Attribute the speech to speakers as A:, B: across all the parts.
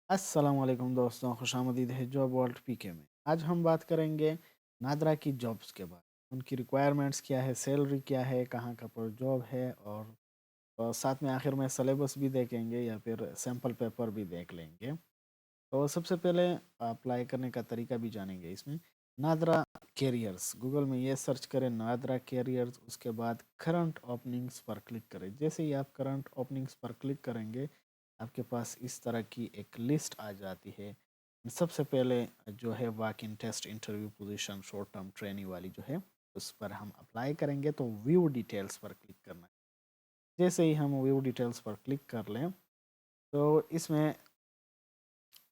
A: अस्सलाम वालेकुम दोस्तों, खुशामदीद है जॉब वर्ल्ड पीके में। आज हम बात करेंगे नादरा की जॉब्स के बारे में। उनकी रिक्वायरमेंट्स क्या है, सैलरी क्या है, कहाँ का पर जॉब है, और साथ में आखिर में सिलेबस भी देखेंगे या फिर सैम्पल पेपर भी देख लेंगे। तो सबसे पहले अप्लाई करने का तरीका भी जानेंगे इसमें। नादरा कैरियर्स, गूगल में ये सर्च करें नादरा कैरियर्स, उसके बाद करंट ओपनिंग्स पर क्लिक करें। जैसे ही आप करंट ओपनिंग्स पर क्लिक करेंगे आपके पास इस तरह की एक लिस्ट आ जाती है। सबसे पहले जो है walk in test interview position short term training वाली जो है उस पर हम अप्लाई करेंगे, तो व्यू डिटेल्स पर क्लिक करना है। जैसे ही हम व्यू डिटेल्स पर क्लिक कर लें तो इसमें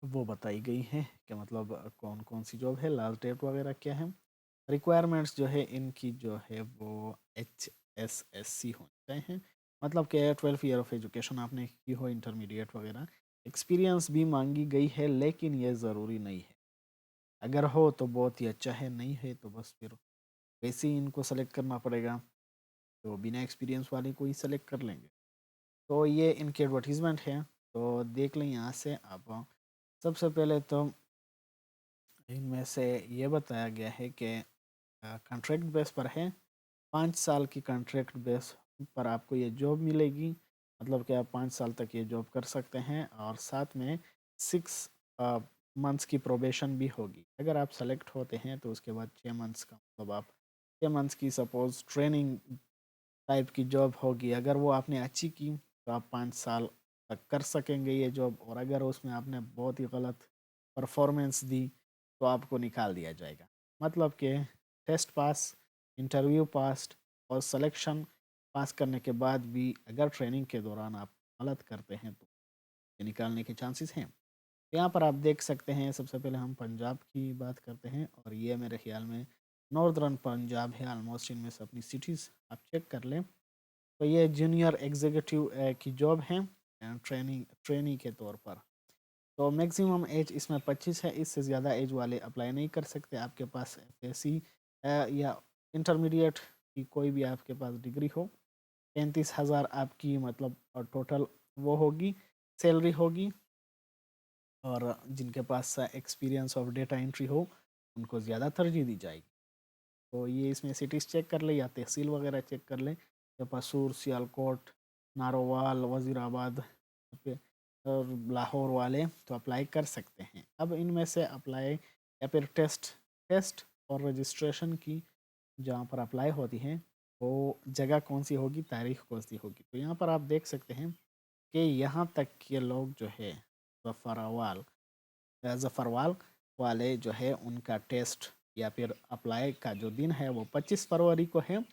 A: वो बताई गई है कि मतलब कौन कौन सी जॉब है, लास्ट डेट वगैरह क्या है। रिक्वायरमेंट्स जो है इनकी जो है वो HSSC होनी चाहिए, मतलब कि 12 ईयर ऑफ एजुकेशन आपने की हो, इंटरमीडिएट वगैरह। एक्सपीरियंस भी मांगी गई है लेकिन ये ज़रूरी नहीं है। अगर हो तो बहुत ही अच्छा है, नहीं है तो बस फिर वैसे ही इनको सेलेक्ट करना पड़ेगा। तो बिना एक्सपीरियंस वाले को ही सेलेक्ट कर लेंगे। तो ये इनकी एडवर्टीज़मेंट है, तो देख लें यहाँ से आप। सबसे पहले तो इनमें से ये बताया गया है कि कॉन्ट्रैक्ट बेस पर है। 5 साल की कॉन्ट्रैक्ट बेस पर आपको ये जॉब मिलेगी, मतलब कि आप 5 साल तक ये जॉब कर सकते हैं। और साथ में 6 मंथ्स की प्रोबेशन भी होगी। अगर आप सेलेक्ट होते हैं तो उसके बाद 6 मंथ्स का मतलब आप 6 मंथ्स की सपोज ट्रेनिंग टाइप की जॉब होगी। अगर वो आपने अच्छी की तो आप 5 साल तक कर सकेंगे ये जॉब, और अगर उसमें आपने बहुत ही गलत परफॉर्मेंस दी तो आपको निकाल दिया जाएगा। मतलब कि टेस्ट पास, इंटरव्यू पास और सिलेक्शन पास करने के बाद भी अगर ट्रेनिंग के दौरान आप गलत करते हैं तो ये निकालने के चांसेस हैं। यहाँ पर आप देख सकते हैं, सबसे पहले हम पंजाब की बात करते हैं और ये मेरे ख्याल में नॉर्दर्न पंजाब है ऑलमोस्ट। इनमें से अपनी सिटीज़ आप चेक कर लें। तो ये जूनियर एग्जीक्यूटिव की जॉब है ट्रेनिंग के तौर पर। तो मैक्सिमम एज इसमें 25 है, इससे ज़्यादा एज वाले अप्लाई नहीं कर सकते। आपके पास FSC या इंटरमीडिएट की कोई भी आपके पास डिग्री हो। 35,000 आपकी मतलब टोटल वो होगी, सैलरी होगी। और जिनके पास एक्सपीरियंस ऑफ डेटा एंट्री हो उनको ज़्यादा तरजीह दी जाएगी। तो ये इसमें सिटीज़ चेक कर ले या तहसील वगैरह चेक कर ले, या पसूर, सियालकोट, नारोवाल, वज़ीराबाद पे और लाहौर वाले तो अप्लाई कर सकते हैं। अब इनमें से अप्लाई या फिर टेस्ट टेस्ट और रजिस्ट्रेशन की जहाँ पर अप्लाई होती है वो जगह कौन सी होगी, तारीख कौन सी होगी। तो यहाँ पर आप देख सकते हैं कि यहाँ तक के लोग जो है ज़फ़रवाल ज़फ़रवाल वाले जो है उनका टेस्ट या फिर अप्लाई का जो दिन है वो 25 फरवरी को है।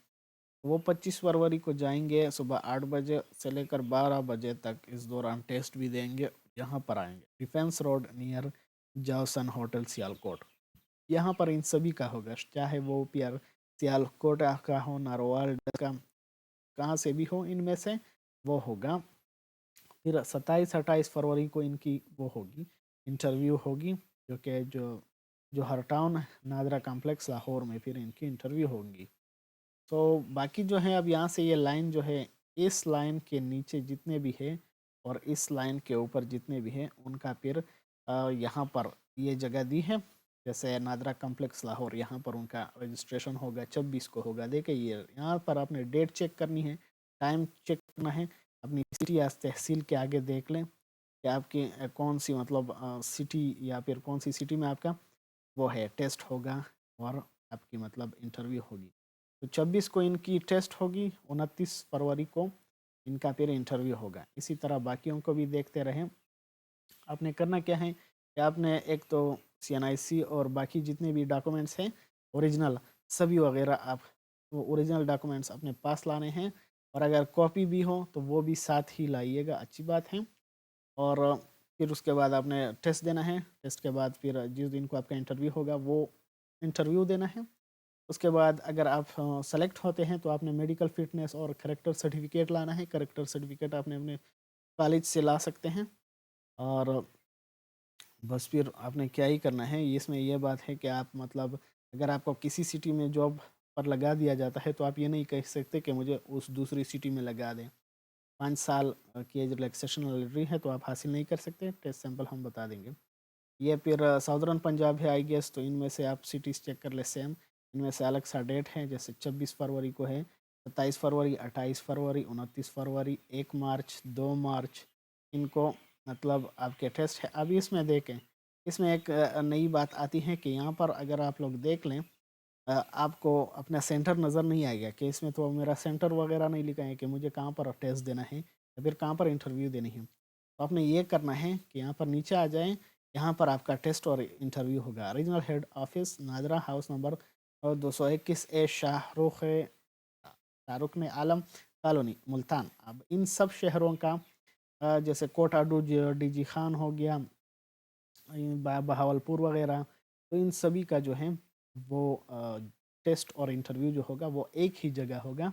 A: वो 25 फरवरी को जाएंगे, सुबह 8 बजे से लेकर 12 बजे तक इस दौरान टेस्ट भी देंगे। यहाँ पर आएंगे डिफेंस रोड नियर जावसन होटल सियालकोट। यहाँ पर इन सभी का होगा, चाहे वो पियर सियालकोट का हो, नारोवाल का, कहाँ से भी हो, इनमें से वो होगा। फिर 27-28 फरवरी को इनकी वो होगी, इंटरव्यू होगी, जो कि जो हर टाउन नादरा कॉम्प्लेक्स लाहौर में फिर इनकी इंटरव्यू होगी। तो बाकी जो है अब यहाँ से ये लाइन जो है, इस लाइन के नीचे जितने भी है और इस लाइन के ऊपर जितने भी हैं उनका फिर यहाँ पर ये जगह दी है। जैसे नादरा कॉम्प्लेक्स लाहौर, यहाँ पर उनका रजिस्ट्रेशन होगा 26 को होगा। देखिए ये यहाँ पर आपने डेट चेक करनी है, टाइम चेक करना है। अपनी सिटी या तहसील के आगे देख लें कि आपकी कौन सी मतलब सिटी या फिर कौन सी सिटी में आपका वो है टेस्ट होगा और आपकी मतलब इंटरव्यू होगी। तो 26 को इनकी टेस्ट होगी, 29 फरवरी को इनका फिर इंटरव्यू होगा। इसी तरह बाकियों को भी देखते रहें। आपने करना क्या है कि आपने एक तो CNIC और बाकी जितने भी डॉक्यूमेंट्स हैं ओरिजिनल सभी वगैरह, आप वो ओरिजिनल डॉक्यूमेंट्स अपने पास लाने हैं। और अगर कॉपी भी हो तो वो भी साथ ही लाइएगा, अच्छी बात है। और फिर उसके बाद आपने टेस्ट देना है। टेस्ट के बाद फिर जिस दिन को आपका इंटरव्यू होगा वो इंटरव्यू देना है। उसके बाद अगर आप सेलेक्ट होते हैं तो आपने मेडिकल फिटनेस और करेक्टर सर्टिफिकेट लाना है। करेक्टर सर्टिफिकेट आपने अपने कॉलेज से ला सकते हैं। और बस फिर आपने क्या ही करना है, इसमें यह बात है कि आप मतलब अगर आपको किसी सिटी में जॉब पर लगा दिया जाता है तो आप ये नहीं कह सकते कि मुझे उस दूसरी सिटी में लगा दें। 5 साल की एज रिलैक्सेशन ऑलरेडी है तो आप हासिल नहीं कर सकते। टेस्ट सैंपल हम बता देंगे। ये फिर साउदर्न पंजाब है आई गेस, तो इनमें से आप सिटीज़ चेक कर ले सेम। इनमें से अलग सा डेट है, जैसे 26 फरवरी को है, 27 फरवरी, 28 फरवरी, 29 फरवरी, 1 मार्च, 2 मार्च, इनको मतलब आपके टेस्ट है। अभी इसमें देखें, इसमें एक नई बात आती है कि यहाँ पर अगर आप लोग देख लें, आपको अपना सेंटर नज़र नहीं आएगा कि इसमें तो मेरा सेंटर वगैरह नहीं लिखा है कि मुझे कहाँ पर टेस्ट देना है या फिर कहाँ पर इंटरव्यू देनी है। तो आपने ये करना है कि यहाँ पर नीचे आ जाएं, यहाँ पर आपका टेस्ट और इंटरव्यू होगा। Regional head office, NADRA house number 221 ए शाहरुख ने आलम कॉलोनी, मुल्तान। अब इन सब शहरों का जैसे कोटा डीजी खान हो गया, बहावलपुर वगैरह, तो इन सभी का जो है वो टेस्ट और इंटरव्यू जो होगा वो एक ही जगह होगा,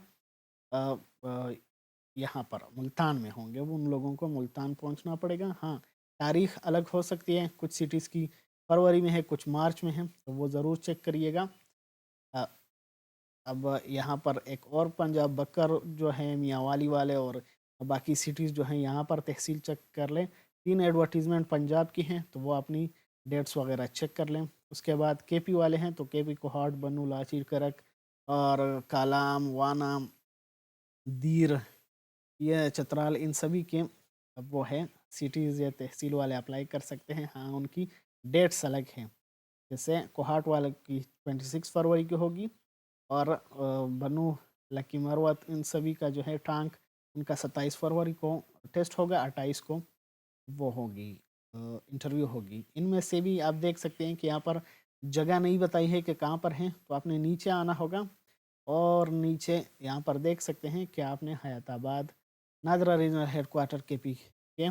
A: यहाँ पर मुल्तान में होंगे। वो उन लोगों को मुल्तान पहुँचना पड़ेगा। हाँ, तारीख अलग हो सकती है, कुछ सिटीज़ की फरवरी में है, कुछ मार्च में है, तो वो ज़रूर चेक करिएगा। अब यहाँ पर एक और पंजाब बकर जो है, मियांवाली वाले और बाकी सिटीज़ जो हैं यहाँ पर तहसील चेक कर लें। 3 एडवर्टीज़मेंट पंजाब की हैं तो वो अपनी डेट्स वगैरह चेक कर लें। उसके बाद केपी वाले हैं तो केपी कोहाट, बन्नू, लाचीर, करक और कालाम, वाना, दीर, ये चतराल, इन सभी के अब वो है सिटीज़ या तहसील वाले अप्लाई कर सकते हैं। हाँ, उनकी डेट्स अलग हैं। जैसे कोहाट वाले की 26 फरवरी की होगी और बन्नू, लकी मरवत, इन सभी का जो है टांग, उनका 27 फरवरी को टेस्ट होगा, 28 को वो होगी इंटरव्यू होगी। इनमें से भी आप देख सकते हैं कि यहाँ पर जगह नहीं बताई है कि कहाँ पर हैं, तो आपने नीचे आना होगा और नीचे यहाँ पर देख सकते हैं कि आपने Hayatabad, NADRA regional headquarter KP के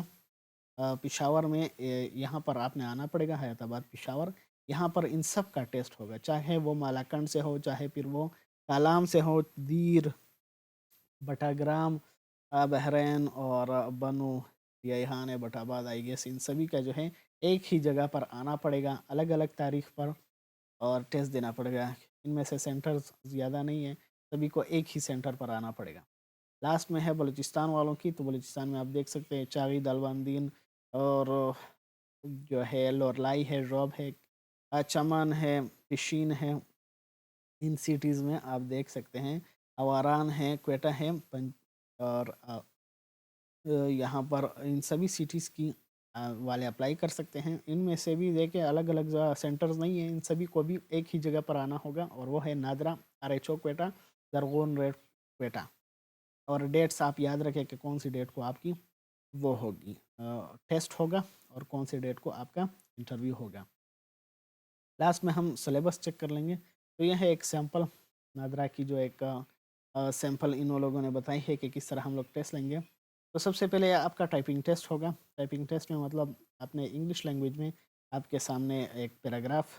A: पिशावर में यहाँ पर आपने आना पड़ेगा, हयाताबाद पिशावर। यहाँ पर इन सब का टेस्ट होगा, चाहे वो मालाकंड से हो, चाहे फिर वो कालाम से हो, दीर, बटाग्राम, बहरैन और बनु, यहान है, बटाबाद, आई गेस, इन सभी का जो है एक ही जगह पर आना पड़ेगा, अलग अलग तारीख पर, और टेस्ट देना पड़ेगा। इनमें से सेंटर्स ज़्यादा नहीं है, सभी को एक ही सेंटर पर आना पड़ेगा। लास्ट में है बलूचिस्तान वालों की, तो बलूचिस्तान में आप देख सकते हैं चागी, दलबंदीन और जो है लोरलाई है, रॉब है, चमन है, पिशीन है। इन सिटीज़ में आप देख सकते हैं अवारान है, क्वेटा है, और यहाँ पर इन सभी सिटीज़ की वाले अप्लाई कर सकते हैं। इनमें से भी देखें अलग अलग सेंटर्स नहीं है, इन सभी को भी एक ही जगह पर आना होगा और वो है नादरा, RHO क्वेटा, दरगोन रेड क्वेटा। और डेट्स आप याद रखें कि कौन सी डेट को आपकी वो होगी टेस्ट होगा और कौन सी डेट को आपका इंटरव्यू होगा। लास्ट में हम सिलेबस चेक कर लेंगे। तो यह है एक सैम्पल नादरा की, जो एक सैम्पल इन लोगों ने बताई है कि किस तरह हम लोग टेस्ट लेंगे। तो सबसे पहले आपका टाइपिंग टेस्ट होगा। टाइपिंग टेस्ट में मतलब आपने इंग्लिश लैंग्वेज में आपके सामने एक पैराग्राफ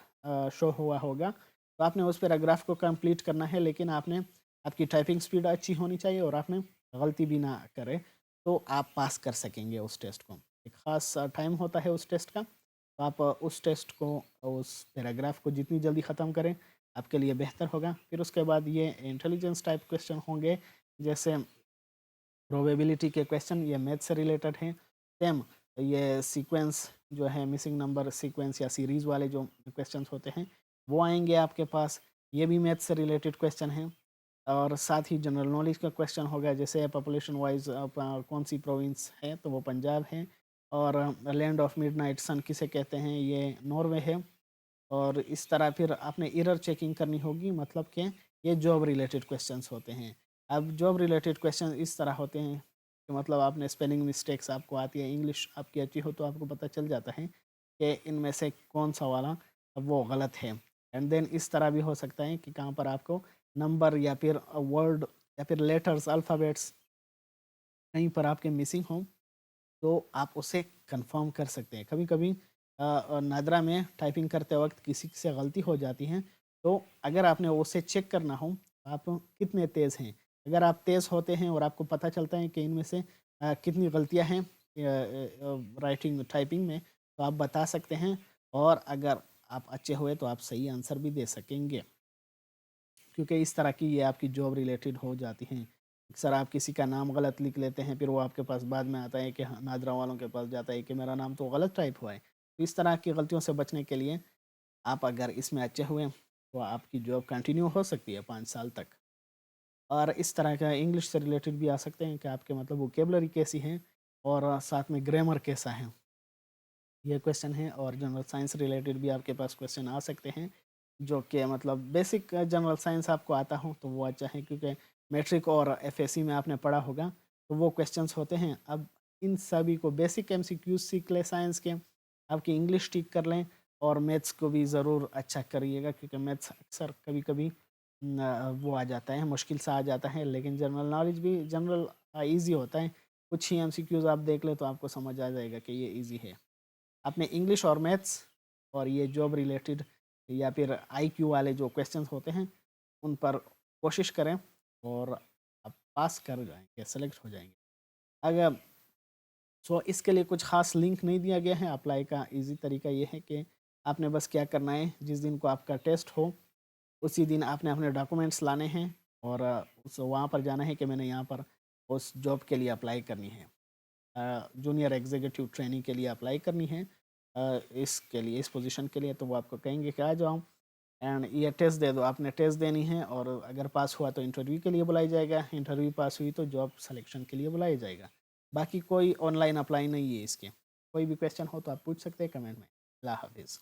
A: शो हुआ होगा, तो आपने उस पैराग्राफ को कंप्लीट करना है, लेकिन आपने आपकी टाइपिंग स्पीड अच्छी होनी चाहिए और आपने गलती भी ना करें, तो आप पास कर सकेंगे उस टेस्ट को। एक ख़ास टाइम होता है उस टेस्ट का, तो आप उस टेस्ट को, उस पैराग्राफ को जितनी जल्दी ख़त्म करें आपके लिए बेहतर होगा। फिर उसके बाद ये इंटेलिजेंस टाइप क्वेश्चन होंगे, जैसे प्रोबेबिलिटी के क्वेश्चन, ये मैथ से रिलेटेड हैं। सेम ये सीक्वेंस जो है, मिसिंग नंबर सीक्वेंस या सीरीज़ वाले जो क्वेश्चन होते हैं वो आएंगे आपके पास, ये भी मैथ से रिलेटेड क्वेश्चन हैं। और साथ ही जनरल नॉलेज का क्वेश्चन होगा, जैसे पॉपुलेशन वाइज कौन सी प्रोविंस है, तो वो पंजाब है। और लैंड ऑफ मिडनाइट सन किसे कहते हैं, ये नॉर्वे है। और इस तरह फिर आपने एरर चेकिंग करनी होगी, मतलब कि ये जॉब रिलेटेड क्वेश्चंस होते हैं। अब जॉब रिलेटेड क्वेश्चन इस तरह होते हैं कि मतलब आपने स्पेलिंग मिस्टेक्स आपको आती है, इंग्लिश आपकी अच्छी हो तो आपको पता चल जाता है कि इनमें से कौन सा वाला वो गलत है। एंड देन इस तरह भी हो सकता है कि कहाँ पर आपको नंबर या फिर वर्ड या फिर लेटर्स, अल्फ़ाबेट्स कहीं पर आपके मिसिंग हों, तो आप उसे कंफर्म कर सकते हैं। कभी कभी नादरा में टाइपिंग करते वक्त किसी से गलती हो जाती है, तो अगर आपने उसे चेक करना हो आप कितने तेज़ हैं, अगर आप तेज़ होते हैं और आपको पता चलता है कि इनमें से कितनी गलतियां हैं राइटिंग टाइपिंग में, तो आप बता सकते हैं। और अगर आप अच्छे हुए तो आप सही आंसर भी दे सकेंगे, क्योंकि इस तरह की ये आपकी जॉब रिलेटेड हो जाती हैं। अक्सर आप किसी का नाम गलत लिख लेते हैं, फिर वो आपके पास बाद में आता है कि हाँ, नादरा वालों के पास जाता है कि मेरा नाम तो गलत टाइप हुआ है। तो इस तरह की गलतियों से बचने के लिए आप अगर इसमें अच्छे हुए, तो आपकी जॉब कंटिन्यू हो सकती है 5 साल तक। और इस तरह का इंग्लिश से रिलेटेड भी आ सकते हैं कि आपके मतलब वोकेबलरी कैसी है और साथ में ग्रामर कैसा है, ये क्वेश्चन है। और जनरल साइंस रिलेटेड भी आपके पास क्वेश्चन आ सकते हैं, जो कि मतलब बेसिक जनरल साइंस आपको आता हो तो वो अच्छा है, क्योंकि मैट्रिक और एफएससी में आपने पढ़ा होगा तो वो क्वेश्चंस होते हैं। अब इन सभी को बेसिक एमसीक्यूज सीख लें साइंस के, आपकी इंग्लिश ठीक कर लें और मैथ्स को भी ज़रूर अच्छा करिएगा, क्योंकि मैथ्स अक्सर कभी कभी वो आ जाता है, मुश्किल सा आ जाता है। लेकिन जनरल नॉलेज भी जनरल ईजी होता है, कुछ ही एमसीक्यूज आप देख लें तो आपको समझ आ जाएगा कि ये ईजी है। आपने इंग्लिश और मैथ्स और ये जॉब रिलेटेड या फिर आईक्यू वाले जो क्वेश्चंस होते हैं उन पर कोशिश करें और आप पास कर जाएंगे, सेलेक्ट हो जाएंगे। अगर इसके लिए कुछ खास लिंक नहीं दिया गया है। अप्लाई का इजी तरीका ये है कि आपने बस क्या करना है, जिस दिन को आपका टेस्ट हो उसी दिन आपने अपने डॉक्यूमेंट्स लाने हैं और उस वहाँ पर जाना है कि मैंने यहाँ पर उस जॉब के लिए अप्लाई करनी है, जूनियर एग्जीक्यूटिव ट्रेनिंग के लिए अप्लाई करनी है, इसके लिए, इस पोजीशन के लिए। तो वो आपको कहेंगे कि आ जाओ एंड ये टेस्ट दे दो। आपने टेस्ट देनी है और अगर पास हुआ तो इंटरव्यू के लिए बुलाई जाएगा, इंटरव्यू पास हुई तो जॉब सिलेक्शन के लिए बुलाया जाएगा। बाकी कोई ऑनलाइन अप्लाई नहीं है इसके। कोई भी क्वेश्चन हो तो आप पूछ सकते हैं कमेंट में। अल्लाह हाफिज़।